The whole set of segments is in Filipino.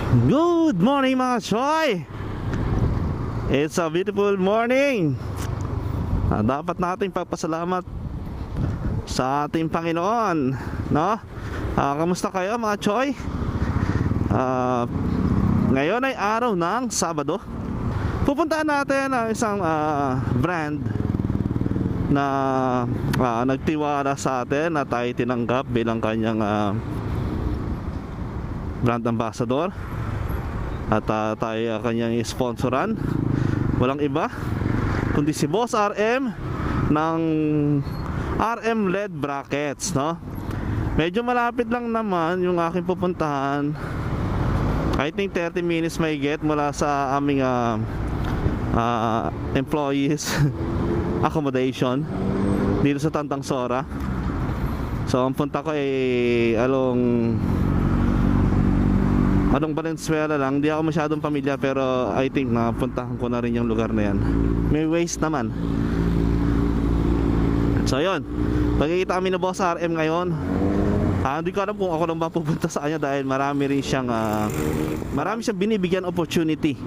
Good morning mga choy! It's a beautiful morning. Dapat nating pagpasalamat sa ating Panginoon, no? Kamusta kayo mga choy? Ngayon ay araw ng Sabado. Pupuntahan natin ang isang brand na nagtiwala sa atin na tayo tinanggap bilang kanyang brand ambassador. At tayo kanyang sponsoran. Walang iba kundi si Boss RM ng RM LED brackets, no? Medyo malapit lang naman yung aking pupuntahan. I think 30 minutes may get mula sa aming employees accommodation dito sa Tandang Sora. So ang punta ko ay along Valenzuela lang. Hindi ako masyadong pamilya, pero I think napuntahan ko na rin yung lugar na yan. May waste naman. So yun, pagkikita kami na Boss RM ngayon. Hindi ko alam kung ako lang ba pupunta sa kanya, dahil marami siyang binibigyan opportunity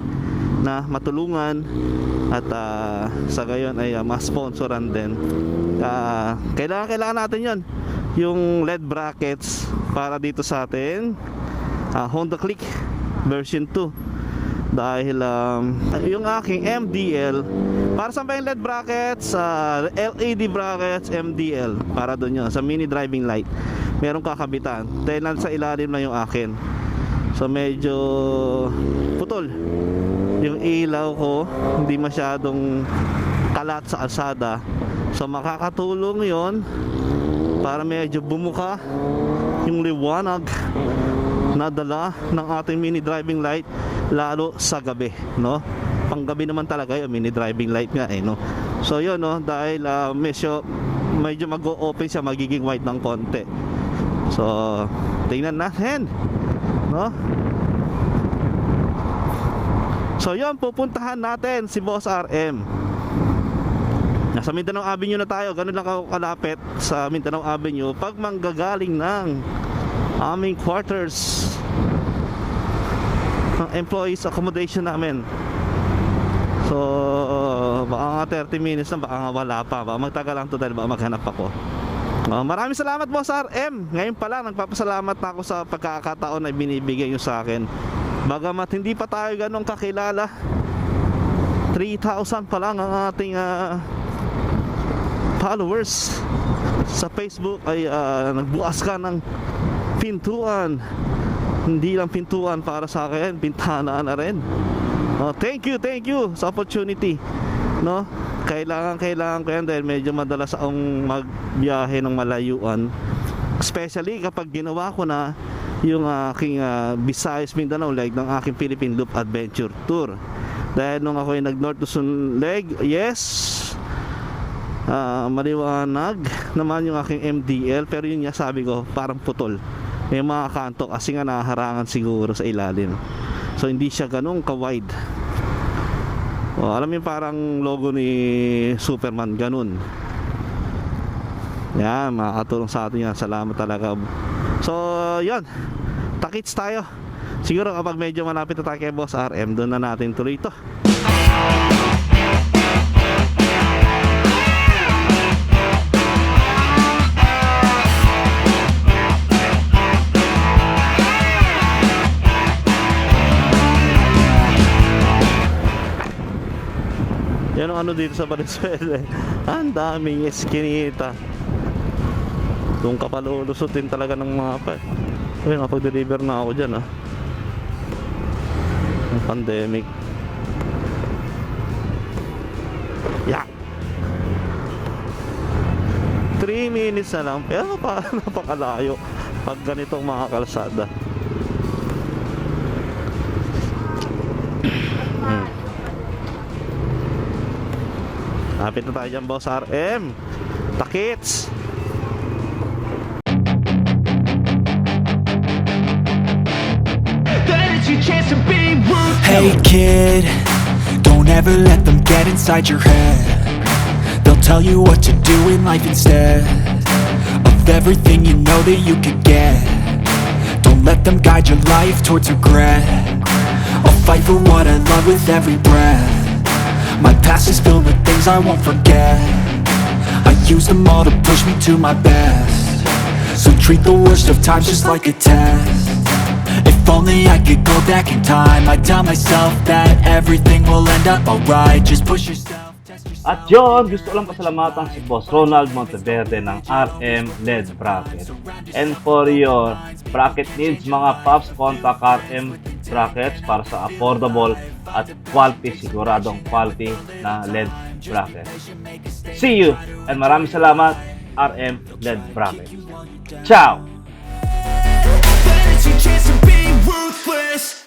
na matulungan at sa gayon ay ma-sponsoran din. Kailangan natin yon, yung LED brackets para dito sa atin, Honda Click version 2, dahil yung aking MDL, para sa yung LED brackets, LED brackets MDL, para doon yun sa mini driving light. Merong kakabitan dahil nasa ilalim na yung akin, so medyo putol yung ilaw ko, hindi masyadong kalat sa kalsada. So makakatulong yon para medyo bumuka yung liwanag na dala ng ating mini driving light, lalo sa gabi, no? Panggabi naman talaga yung mini driving light nga no. So yun, no, dahil medyo mag-o-open siya, magiging white ng konti. So tingnan natin, no? So yun, pupuntahan natin si Boss RM. Nasa Mindanao Avenue na tayo. Ganun lang ako kalapit sa Mindanao Avenue pag manggagaling ng aming quarters, ng employees accommodation namin. So baka nga 30 minutes na, baka nga wala pa, baka magtagal lang to dahil baka maghanap ako. Maraming salamat Boss RM. Ngayon pa lang nagpapasalamat na ako sa pagkakataon na binibigay nyo sa akin. Bagamat hindi pa tayo ganong kakilala, 3,000 pa lang ang ating followers sa Facebook, ay nagbukas ka ng pintuan. Hindi lang pintuan para sa akin, bintana na rin. Thank you sa opportunity, no? Kailangan ko yan dahil medyo madalas akong magbiyahe ng malayuan, especially kapag ginawa ko na yung aking Visayas Mindanao leg ng aking Philippine Loop Adventure Tour. Dahil nung ako ay nag North Luzon leg, yes, maliwanag naman yung aking MDL, pero yun nga sabi ko, parang putol, may mga kanto kasi nga naharangan siguro sa ilalim. So hindi siya ganun ka-wide. Alam mo yung parang logo ni Superman, ganun. Yan, makakatulong sa atin yan. Salamat talaga. So yun, takits tayo. Siguro kapag medyo malapit na tayo kay Boss RM, doon na natin tuloy ito. Yan ang ano dito sa Valenzuela, ang daming eskinita. Doon ka pa lulusutin talaga ng mapa. Ayun, nakapag-deliver na ako dyan ang pandemic. Yeah, 3 minutes na lang, pero napakalayo pag ganitong mga kalsada. Lapit na tayo dyan, Boss RM. Takits! Hey kid, don't ever let them get inside your head. They'll tell you what to do in life instead of everything you know that you could get. Don't let them guide your life towards regret. I'll fight for what I love with every breath. My past is filled with things I won't forget. I use them all to push me to my best. So treat the worst of times just like a test. If only I could go back in time, I'd tell myself that everything will end up alright. Just push yourself, test yourself. At yun, gusto lang pasalamatan si Boss Ronald Monteverde ng RM LED Bracket. And for your bracket needs mga Pops, contact RM Brackets para sa affordable at quality, siguradong quality na LED bracket. See you! And maraming salamat, RM LED Bracket. Ciao! There's your chance to be ruthless.